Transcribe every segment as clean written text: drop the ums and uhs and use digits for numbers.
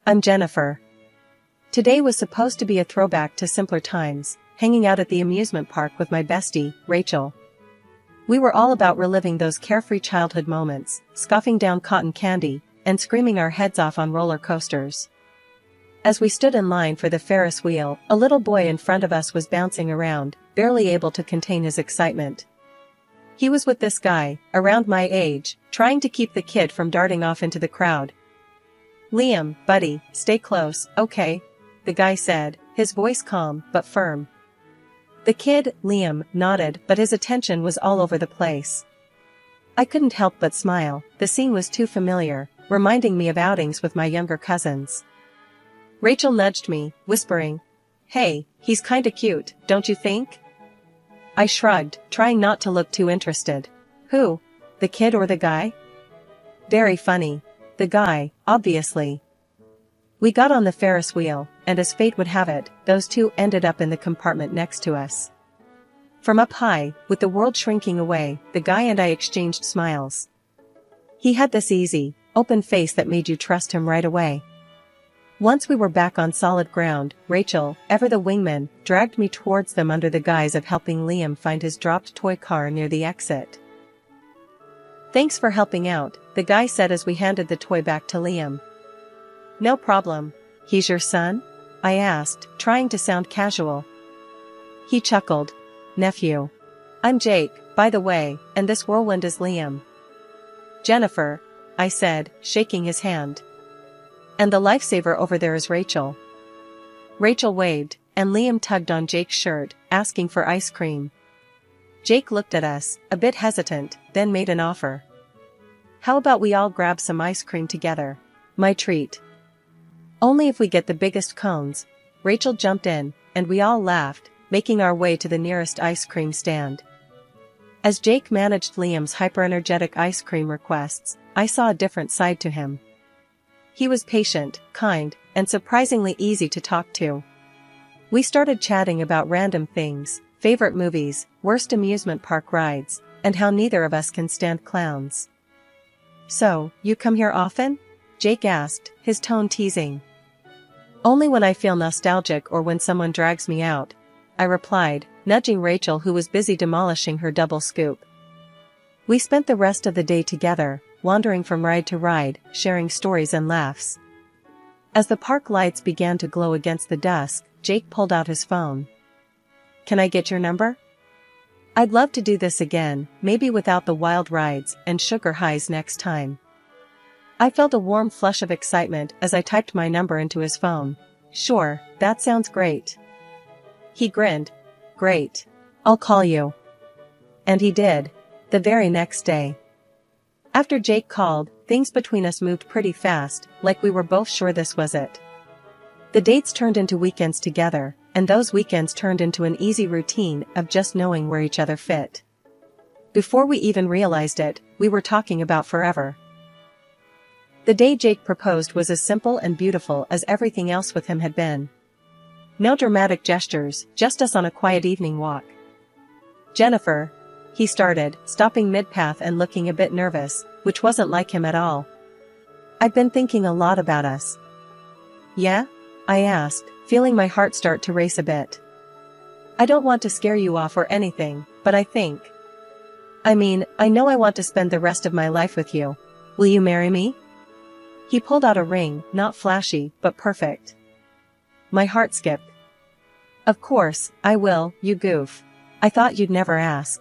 I'm Jennifer. Today was supposed to be a throwback to simpler times, hanging out at the amusement park with my bestie, Rachel. We were all about reliving those carefree childhood moments, scoffing down cotton candy, and screaming our heads off on roller coasters. As we stood in line for the Ferris wheel, a little boy in front of us was bouncing around, barely able to contain his excitement. He was with this guy, around my age, trying to keep the kid from darting off into the crowd. "Liam, buddy, stay close, okay?" the guy said, his voice calm but firm. The kid, Liam, nodded, but his attention was all over the place. I couldn't help but smile. The scene was too familiar, reminding me of outings with my younger cousins. Rachel nudged me, whispering, "Hey, he's kinda cute, don't you think?" I shrugged, trying not to look too interested. Who? The kid or the guy? Very funny. The guy, obviously. We got on the Ferris wheel, and as fate would have it, those two ended up in the compartment next to us. From up high, with the world shrinking away, the guy and I exchanged smiles. He had this easy, open face that made you trust him right away. Once we were back on solid ground, Rachel, ever the wingman, dragged me towards them under the guise of helping Liam find his dropped toy car near the exit. "Thanks for helping out," the guy said as we handed the toy back to Liam. "No problem. He's your son?" I asked, trying to sound casual. He chuckled. "Nephew. I'm Jake, by the way, and this whirlwind is Liam." "Jennifer," I said, shaking his hand. "And the lifesaver over there is Rachel." Rachel waved, and Liam tugged on Jake's shirt, asking for ice cream. Jake looked at us, a bit hesitant, then made an offer. "How about we all grab some ice cream together? My treat." "Only if we get the biggest cones." Rachel jumped in, and we all laughed, making our way to the nearest ice cream stand. As Jake managed Liam's hyper-energetic ice cream requests, I saw a different side to him. He was patient, kind, and surprisingly easy to talk to. We started chatting about random things, favorite movies, worst amusement park rides, and how neither of us can stand clowns. "So, you come here often?" Jake asked, his tone teasing. "Only when I feel nostalgic or when someone drags me out," I replied, nudging Rachel who was busy demolishing her double scoop. We spent the rest of the day together, wandering from ride to ride, sharing stories and laughs. As the park lights began to glow against the dusk, Jake pulled out his phone. "Can I get your number? I'd love to do this again, maybe without the wild rides and sugar highs next time." I felt a warm flush of excitement as I typed my number into his phone. "Sure, that sounds great." He grinned. "Great. I'll call you." And he did. The very next day. After Jake called, things between us moved pretty fast, like we were both sure this was it. The dates turned into weekends together, and those weekends turned into an easy routine of just knowing where each other fit. Before we even realized it, we were talking about forever. The day Jake proposed was as simple and beautiful as everything else with him had been. No dramatic gestures, just us on a quiet evening walk. "Jennifer," he started, stopping mid-path and looking a bit nervous, which wasn't like him at all. "I've been thinking a lot about us." "Yeah?" I asked, feeling my heart start to race a bit. "I don't want to scare you off or anything, but I know I want to spend the rest of my life with you. Will you marry me?" He pulled out a ring, not flashy, but perfect. My heart skipped. "Of course, I will, you goof. I thought you'd never ask."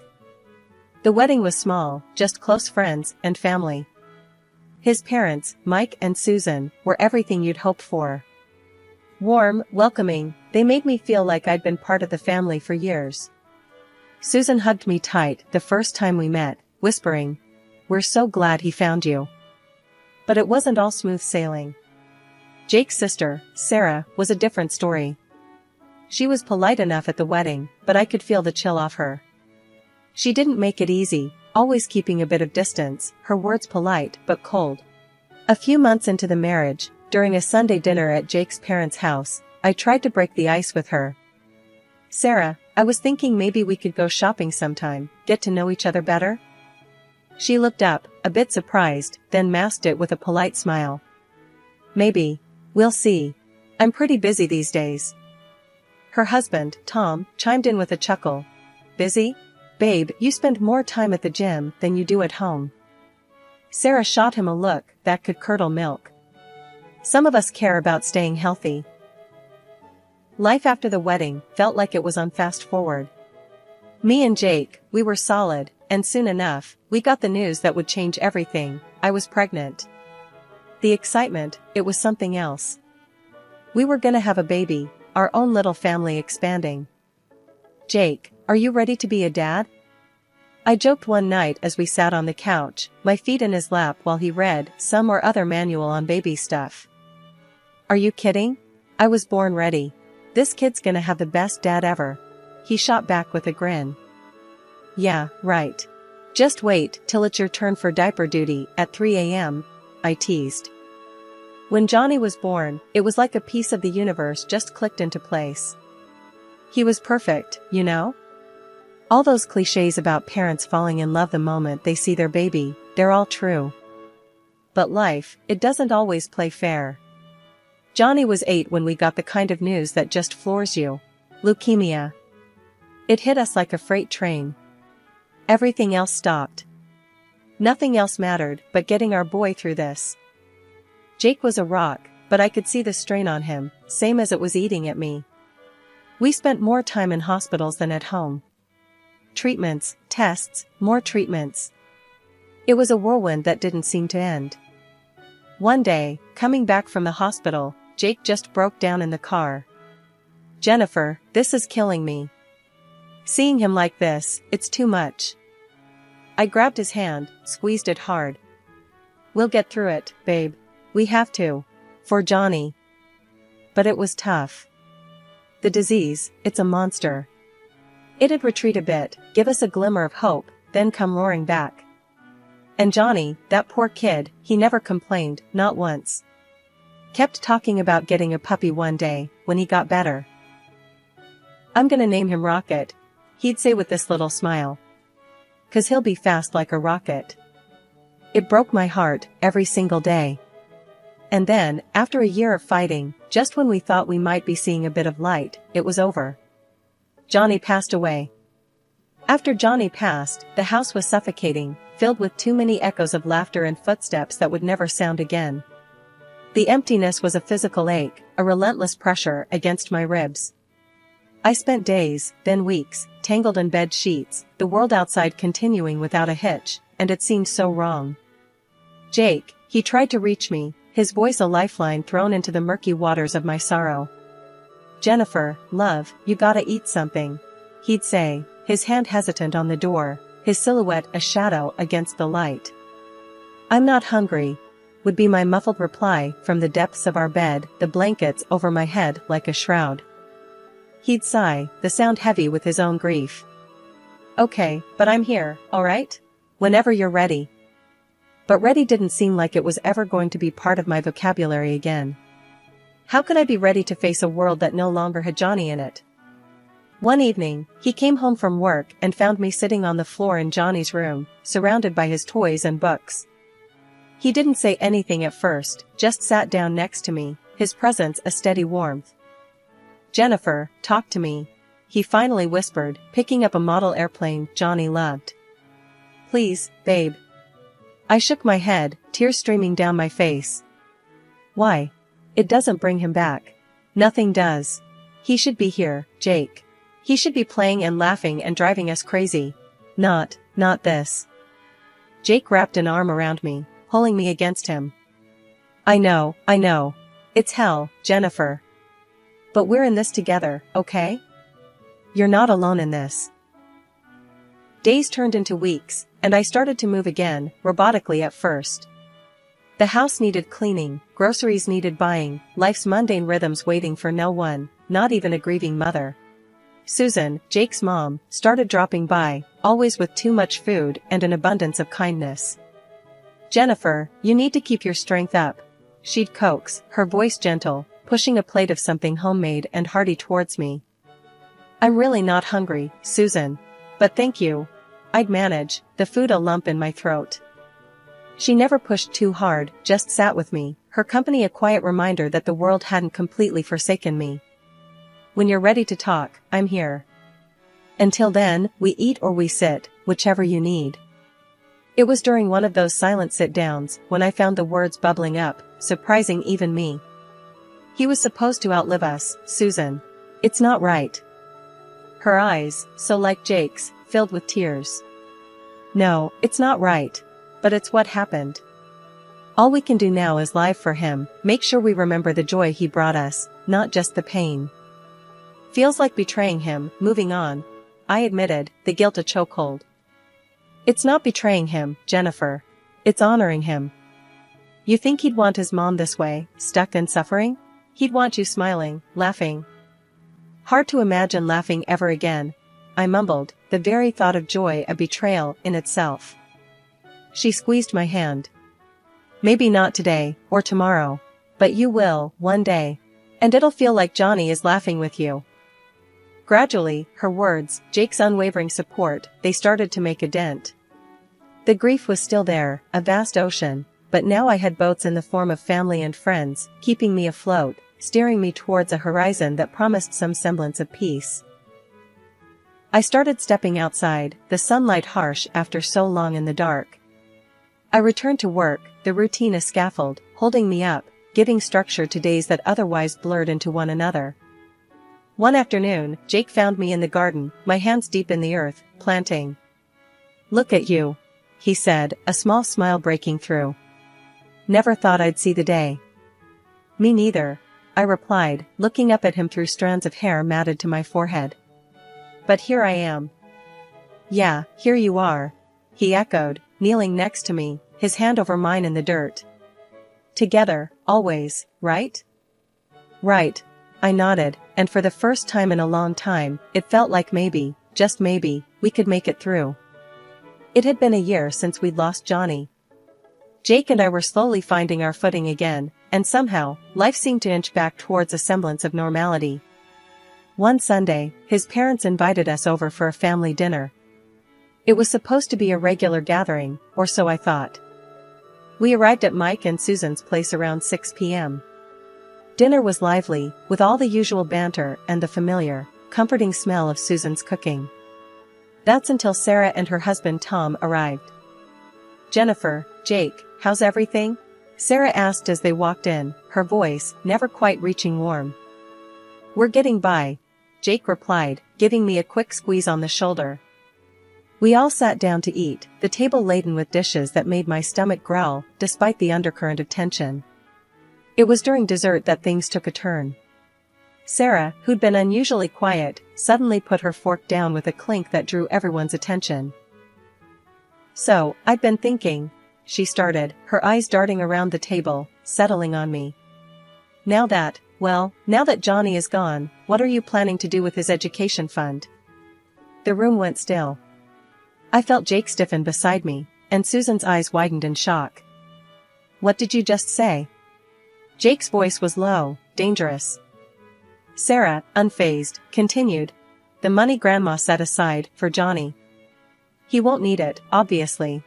The wedding was small, just close friends and family. His parents, Mike and Susan, were everything you'd hoped for. Warm, welcoming, they made me feel like I'd been part of the family for years. Susan hugged me tight the first time we met, whispering, "We're so glad he found you." But it wasn't all smooth sailing. Jake's sister, Sarah, was a different story. She was polite enough at the wedding, but I could feel the chill off her. She didn't make it easy, always keeping a bit of distance, her words polite but cold. A few months into the marriage, during a Sunday dinner at Jake's parents' house, I tried to break the ice with her. "Sarah, I was thinking maybe we could go shopping sometime, get to know each other better?" She looked up, a bit surprised, then masked it with a polite smile. "Maybe. We'll see. I'm pretty busy these days. Her husband, Tom, chimed in with a chuckle. Busy? Babe, you spend more time at the gym than you do at home. Sarah shot him a look that could curdle milk. Some of us care about staying healthy. Life after the wedding felt like it was on fast forward. Me and Jake, we were solid, and soon enough, we got the news that would change everything. I was pregnant. The excitement, it was something else. We were gonna have a baby, our own little family expanding. Jake, are you ready to be a dad? I joked one night as we sat on the couch, my feet in his lap while he read some or other manual on baby stuff. Are you kidding? I was born ready. This kid's gonna have the best dad ever. He shot back with a grin. Yeah, right. Just wait till it's your turn for diaper duty at 3 a.m., I teased. When Johnny was born, it was like a piece of the universe just clicked into place. He was perfect, you know? All those cliches about parents falling in love the moment they see their baby, they're all true. But life, it doesn't always play fair. Johnny was 8 when we got the kind of news that just floors you. Leukemia. It hit us like a freight train. Everything else stopped. Nothing else mattered but getting our boy through this. Jake was a rock, but I could see the strain on him, same as it was eating at me. We spent more time in hospitals than at home. Treatments, tests, more treatments. It was a whirlwind that didn't seem to end. One day, coming back from the hospital, Jake just broke down in the car. Jennifer, this is killing me. Seeing him like this, it's too much. I grabbed his hand, squeezed it hard. We'll get through it, babe. We have to. For Johnny. But it was tough. The disease, it's a monster. It'd retreat a bit, give us a glimmer of hope, then come roaring back. And Johnny, that poor kid, he never complained, not once. Kept talking about getting a puppy one day, when he got better. I'm gonna name him Rocket, he'd say with this little smile. 'Cause he'll be fast like a rocket. It broke my heart, every single day. And then, after a year of fighting, just when we thought we might be seeing a bit of light, it was over. Johnny passed away. After Johnny passed, the house was suffocating, filled with too many echoes of laughter and footsteps that would never sound again. The emptiness was a physical ache, a relentless pressure against my ribs. I spent days, then weeks, tangled in bed sheets, the world outside continuing without a hitch, and it seemed so wrong. Jake, he tried to reach me, his voice a lifeline thrown into the murky waters of my sorrow. Jennifer, love, you gotta eat something, he'd say, his hand hesitant on the door, his silhouette a shadow against the light. I'm not hungry, would be my muffled reply from the depths of our bed, the blankets over my head like a shroud. He'd sigh, the sound heavy with his own grief. Okay, but I'm here, alright? Whenever you're ready. But ready didn't seem like it was ever going to be part of my vocabulary again. How could I be ready to face a world that no longer had Johnny in it? One evening, he came home from work and found me sitting on the floor in Johnny's room, surrounded by his toys and books. He didn't say anything at first, just sat down next to me, his presence a steady warmth. Jennifer, talk to me, he finally whispered, picking up a model airplane Johnny loved. Please, babe. I shook my head, tears streaming down my face. Why? It doesn't bring him back. Nothing does. He should be here, Jake. He should be playing and laughing and driving us crazy. Not this. Jake wrapped an arm around me, pulling me against him. I know. It's hell, Jennifer. But we're in this together, okay? You're not alone in this. Days turned into weeks, and I started to move again, robotically at first. The house needed cleaning, groceries needed buying, life's mundane rhythms waiting for no one, not even a grieving mother. Susan, Jake's mom, started dropping by, always with too much food and an abundance of kindness. Jennifer, you need to keep your strength up, she'd coax, her voice gentle, pushing a plate of something homemade and hearty towards me. I'm really not hungry, Susan. But thank you. I'd manage, the food a lump in my throat. She never pushed too hard, just sat with me, her company a quiet reminder that the world hadn't completely forsaken me. When you're ready to talk, I'm here. Until then, we eat or we sit, whichever you need. It was during one of those silent sit-downs when I found the words bubbling up, surprising even me. He was supposed to outlive us, Susan. It's not right. Her eyes, so like Jake's, filled with tears. No, it's not right. But it's what happened. All we can do now is live for him, make sure we remember the joy he brought us, not just the pain. Feels like betraying him, moving on. I admitted, the guilt a chokehold. It's not betraying him, Jennifer. It's honoring him. You think he'd want his mom this way, stuck and suffering? He'd want you smiling, laughing. Hard to imagine laughing ever again, I mumbled, the very thought of joy a betrayal in itself. She squeezed my hand. Maybe not today, or tomorrow. But you will, one day. And it'll feel like Johnny is laughing with you. Gradually, her words, Jake's unwavering support, they started to make a dent. The grief was still there, a vast ocean, but now I had boats in the form of family and friends, keeping me afloat, steering me towards a horizon that promised some semblance of peace. I started stepping outside, the sunlight harsh after so long in the dark. I returned to work, the routine a scaffold, holding me up, giving structure to days that otherwise blurred into one another. One afternoon, Jake found me in the garden, my hands deep in the earth, planting. Look at you, he said, a small smile breaking through. Never thought I'd see the day. Me neither, I replied, looking up at him through strands of hair matted to my forehead. But here I am. Yeah, here you are, he echoed, kneeling next to me, his hand over mine in the dirt. Together, always, right? Right, I nodded, and for the first time in a long time, it felt like maybe, just maybe, we could make it through. It had been a year since we'd lost Johnny. Jake and I were slowly finding our footing again, and somehow, life seemed to inch back towards a semblance of normality. One Sunday, his parents invited us over for a family dinner. It was supposed to be a regular gathering, or so I thought. We arrived at Mike and Susan's place around 6 p.m. Dinner was lively, with all the usual banter and the familiar, comforting smell of Susan's cooking. That's until Sarah and her husband Tom arrived. Jennifer, Jake, how's everything? Sarah asked as they walked in, her voice never quite reaching warm. We're getting by, Jake replied, giving me a quick squeeze on the shoulder. We all sat down to eat, the table laden with dishes that made my stomach growl, despite the undercurrent of tension. It was during dessert that things took a turn. Sarah, who'd been unusually quiet, suddenly put her fork down with a clink that drew everyone's attention. So, I'd been thinking, she started, her eyes darting around the table, settling on me. Now that Johnny is gone, what are you planning to do with his education fund? The room went still. I felt Jake stiffen beside me, and Susan's eyes widened in shock. What did you just say? Jake's voice was low, dangerous. Sarah, unfazed, continued. The money Grandma set aside for Johnny. He won't need it, obviously.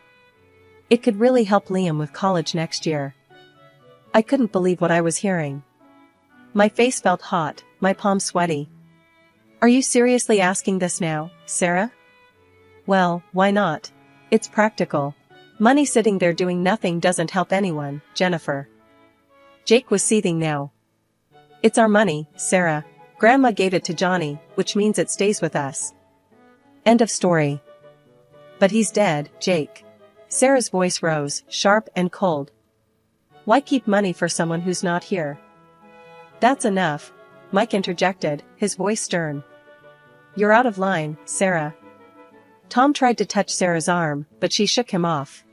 It could really help Liam with college next year. I couldn't believe what I was hearing. My face felt hot, my palms sweaty. Are you seriously asking this now, Sarah? Well, why not? It's practical. Money sitting there doing nothing doesn't help anyone, Jennifer. Jake was seething now. It's our money, Sarah. Grandma gave it to Johnny, which means it stays with us. End of story. But he's dead, Jake. Sarah's voice rose, sharp and cold. Why keep money for someone who's not here? That's enough, Mike interjected, his voice stern. You're out of line, Sarah. Tom tried to touch Sarah's arm, but she shook him off.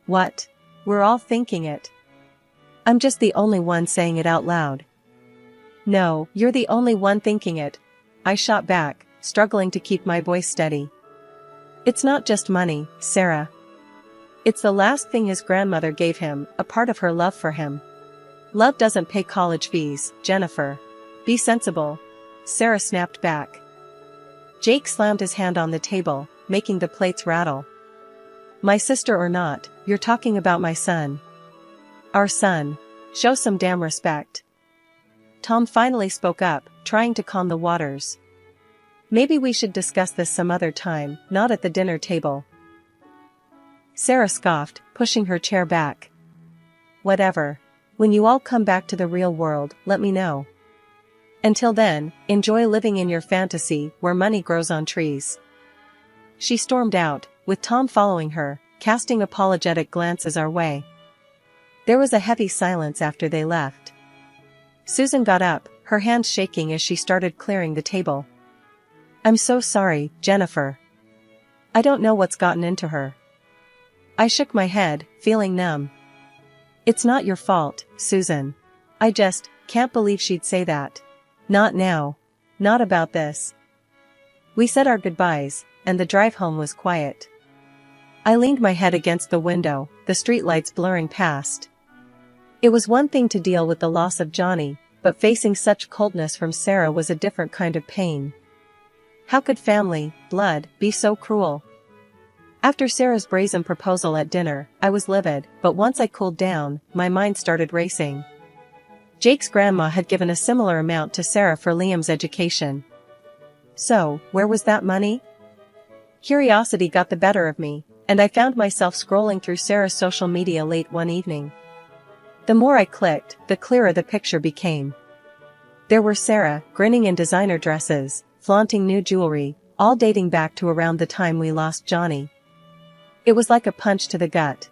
What? We're all thinking it. I'm just the only one saying it out loud. No, you're the only one thinking it, I shot back, struggling to keep my voice steady. It's not just money, Sarah. It's the last thing his grandmother gave him, a part of her love for him. Love doesn't pay college fees, Jennifer. Be sensible. Sarah snapped back. Jake slammed his hand on the table, making the plates rattle. My sister or not, you're talking about my son. Our son. Show some damn respect. Tom finally spoke up, trying to calm the waters. Maybe we should discuss this some other time, not at the dinner table. Sarah scoffed, pushing her chair back. Whatever. When you all come back to the real world, let me know. Until then, enjoy living in your fantasy where money grows on trees. She stormed out, with Tom following her, casting apologetic glances our way. There was a heavy silence after they left. Susan got up, her hands shaking as she started clearing the table. I'm so sorry, Jennifer. I don't know what's gotten into her. I shook my head, feeling numb. It's not your fault, Susan. I just can't believe she'd say that. Not now. Not about this. We said our goodbyes, and the drive home was quiet. I leaned my head against the window, the streetlights blurring past. It was one thing to deal with the loss of Johnny, but facing such coldness from Sarah was a different kind of pain. How could family, blood, be so cruel? After Sarah's brazen proposal at dinner, I was livid, but once I cooled down, my mind started racing. Jake's grandma had given a similar amount to Sarah for Liam's education. So, where was that money? Curiosity got the better of me, and I found myself scrolling through Sarah's social media late one evening. The more I clicked, the clearer the picture became. There were Sarah, grinning in designer dresses, flaunting new jewelry, all dating back to around the time we lost Johnny. It was like a punch to the gut.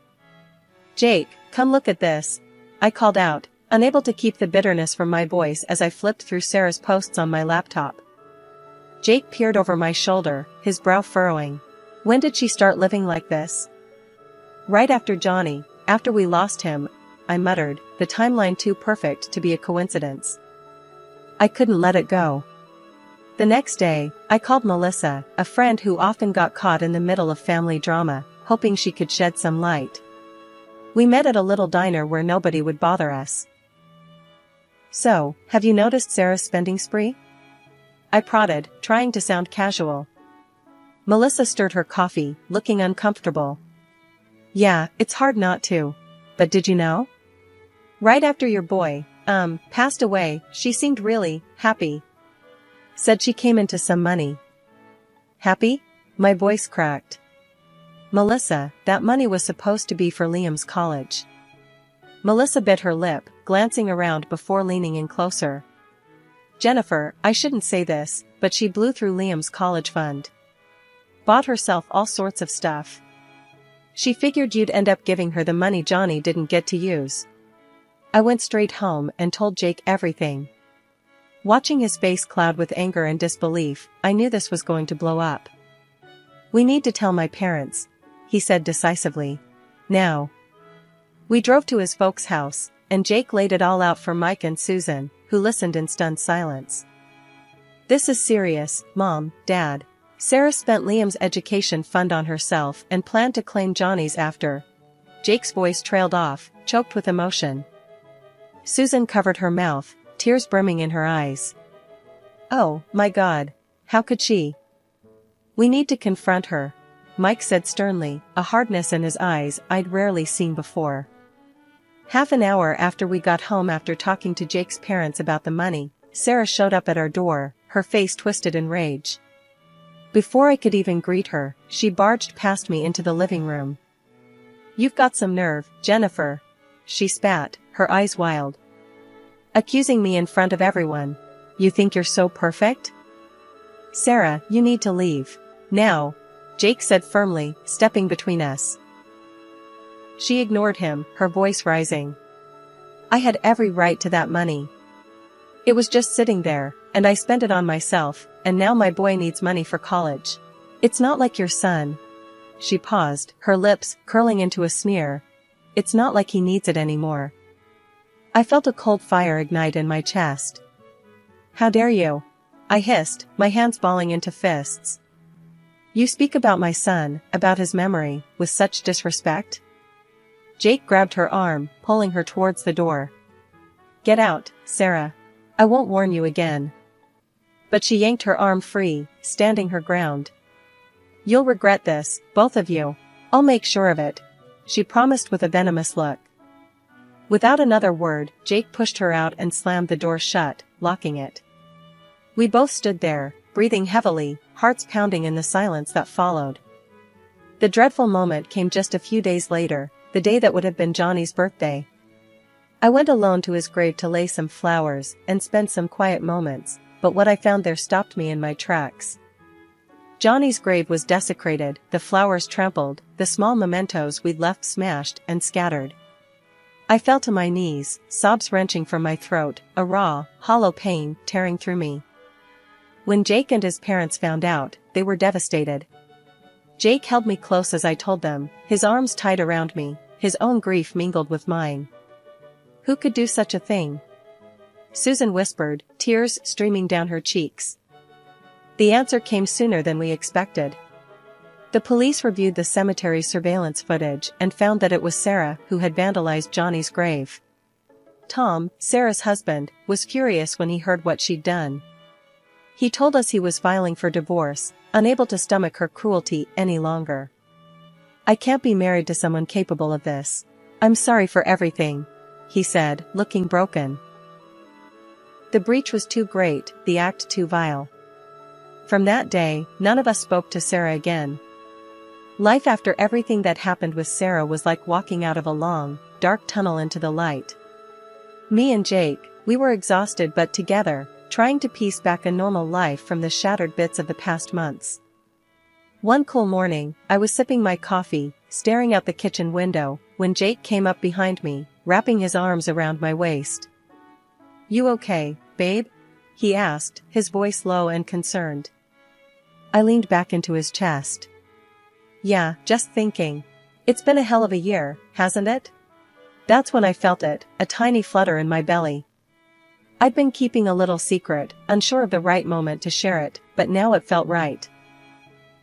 Jake, come look at this, I called out, unable to keep the bitterness from my voice as I flipped through Sarah's posts on my laptop. Jake peered over my shoulder, his brow furrowing. When did she start living like this? Right after Johnny, after we lost him, I muttered, the timeline too perfect to be a coincidence. I couldn't let it go. The next day, I called Melissa, a friend who often got caught in the middle of family drama, hoping she could shed some light. We met at a little diner where nobody would bother us. So, have you noticed Sarah's spending spree? I prodded, trying to sound casual. Melissa stirred her coffee, looking uncomfortable. Yeah, it's hard not to. But did you know? Right after your boy, passed away, she seemed really happy. Said she came into some money. Happy? My voice cracked. Melissa, that money was supposed to be for Liam's college. Melissa bit her lip, glancing around before leaning in closer. Jennifer, I shouldn't say this, but she blew through Liam's college fund. Bought herself all sorts of stuff. She figured you'd end up giving her the money Johnny didn't get to use. I went straight home and told Jake everything. Watching his face cloud with anger and disbelief, I knew this was going to blow up. We need to tell my parents, he said decisively. Now. We drove to his folks' house, and Jake laid it all out for Mike and Susan, who listened in stunned silence. This is serious, Mom, Dad. Sarah spent Liam's education fund on herself and planned to claim Johnny's after. Jake's voice trailed off, choked with emotion. Susan covered her mouth, tears brimming in her eyes. Oh, my God. How could she? We need to confront her, Mike said sternly, a hardness in his eyes I'd rarely seen before. Half an hour after we got home after talking to Jake's parents about the money, Sarah showed up at our door, her face twisted in rage. Before I could even greet her, she barged past me into the living room. You've got some nerve, Jennifer. She spat, her eyes wild. Accusing me in front of everyone. You think you're so perfect? Sarah, you need to leave. Now, Jake said firmly, stepping between us. She ignored him, her voice rising. I had every right to that money. It was just sitting there, and I spent it on myself, and now my boy needs money for college. It's not like your son. She paused, her lips curling into a sneer. It's not like he needs it anymore. I felt a cold fire ignite in my chest. How dare you? I hissed, my hands balling into fists. You speak about my son, about his memory, with such disrespect? Jake grabbed her arm, pulling her towards the door. Get out, Sarah. I won't warn you again. But she yanked her arm free, standing her ground. You'll regret this, both of you. I'll make sure of it. she promised with a venomous look. Without another word, Jake pushed her out and slammed the door shut, locking it. We both stood there, breathing heavily, hearts pounding in the silence that followed. The dreadful moment came just a few days later, the day that would have been Johnny's birthday. I went alone to his grave to lay some flowers and spend some quiet moments, but what I found there stopped me in my tracks. Johnny's grave was desecrated, the flowers trampled, the small mementos we'd left smashed and scattered. I fell to my knees, sobs wrenching from my throat, a raw, hollow pain tearing through me. When Jake and his parents found out, they were devastated. Jake held me close as I told them, his arms tight around me, his own grief mingled with mine. Who could do such a thing? Susan whispered, tears streaming down her cheeks. The answer came sooner than we expected. The police reviewed the cemetery surveillance footage and found that it was Sarah who had vandalized Johnny's grave. Tom, Sarah's husband, was furious when he heard what she'd done. He told us he was filing for divorce, unable to stomach her cruelty any longer. I can't be married to someone capable of this. I'm sorry for everything, he said, looking broken. The breach was too great, the act too vile. From that day, none of us spoke to Sarah again. Life after everything that happened with Sarah was like walking out of a long, dark tunnel into the light. Me and Jake, we were exhausted but together, trying to piece back a normal life from the shattered bits of the past months. One cool morning, I was sipping my coffee, staring out the kitchen window, when Jake came up behind me, wrapping his arms around my waist. "You okay, babe?" he asked, his voice low and concerned. I leaned back into his chest. "Yeah, just thinking. It's been a hell of a year, hasn't it?" That's when I felt it, a tiny flutter in my belly. I'd been keeping a little secret, unsure of the right moment to share it, but now it felt right.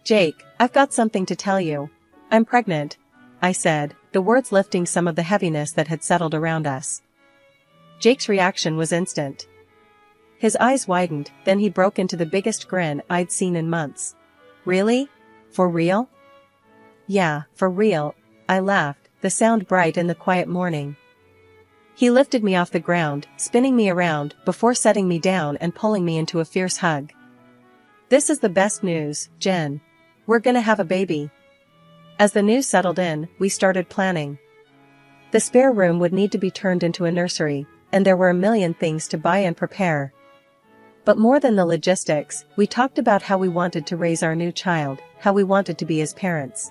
"Jake, I've got something to tell you. I'm pregnant," I said, the words lifting some of the heaviness that had settled around us. Jake's reaction was instant. His eyes widened, then he broke into the biggest grin I'd seen in months. "Really? For real?" "Yeah, for real," I laughed, the sound bright in the quiet morning. He lifted me off the ground, spinning me around, before setting me down and pulling me into a fierce hug. "This is the best news, Jen. We're gonna have a baby." As the news settled in, we started planning. The spare room would need to be turned into a nursery, and there were a million things to buy and prepare. But more than the logistics, we talked about how we wanted to raise our new child, how we wanted to be his parents.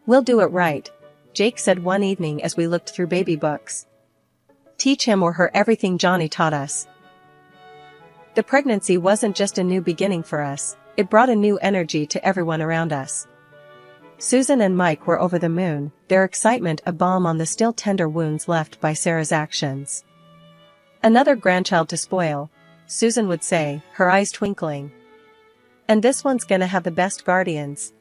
"We'll do it right," Jake said one evening as we looked through baby books. "Teach him or her everything Johnny taught us." The pregnancy wasn't just a new beginning for us, it brought a new energy to everyone around us. Susan and Mike were over the moon, their excitement a balm on the still tender wounds left by Sarah's actions. "Another grandchild to spoil," Susan would say, her eyes twinkling. "And this one's gonna have the best guardians."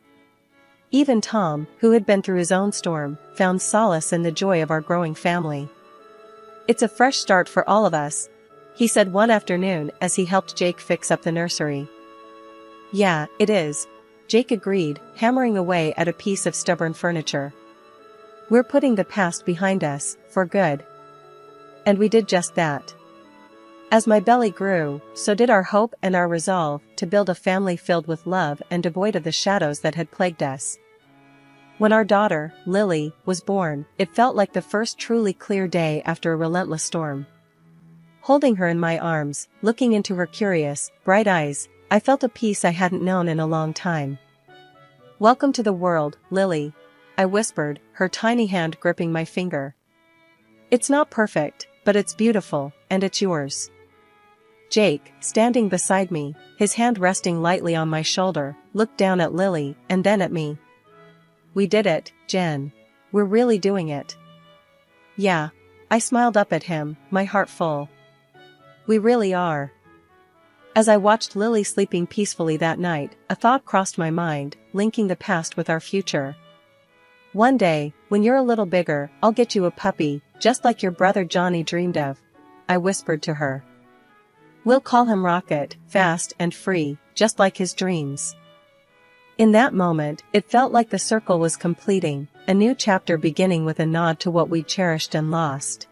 Even Tom, who had been through his own storm, found solace in the joy of our growing family. "It's a fresh start for all of us," he said one afternoon as he helped Jake fix up the nursery. "Yeah, it is," Jake agreed, hammering away at a piece of stubborn furniture. "We're putting the past behind us, for good." And we did just that. As my belly grew, so did our hope and our resolve to build a family filled with love and devoid of the shadows that had plagued us. When our daughter, Lily, was born, it felt like the first truly clear day after a relentless storm. Holding her in my arms, looking into her curious, bright eyes, I felt a peace I hadn't known in a long time. "Welcome to the world, Lily," I whispered, her tiny hand gripping my finger. "It's not perfect, but it's beautiful, and it's yours." Jake, standing beside me, his hand resting lightly on my shoulder, looked down at Lily, and then at me. "We did it, Jen. We're really doing it." "Yeah." I smiled up at him, my heart full. "We really are." As I watched Lily sleeping peacefully that night, a thought crossed my mind, linking the past with our future. "One day, when you're a little bigger, I'll get you a puppy, just like your brother Johnny dreamed of," I whispered to her. "We'll call him Rocket, fast and free, just like his dreams." In that moment, it felt like the circle was completing, a new chapter beginning with a nod to what we cherished and lost.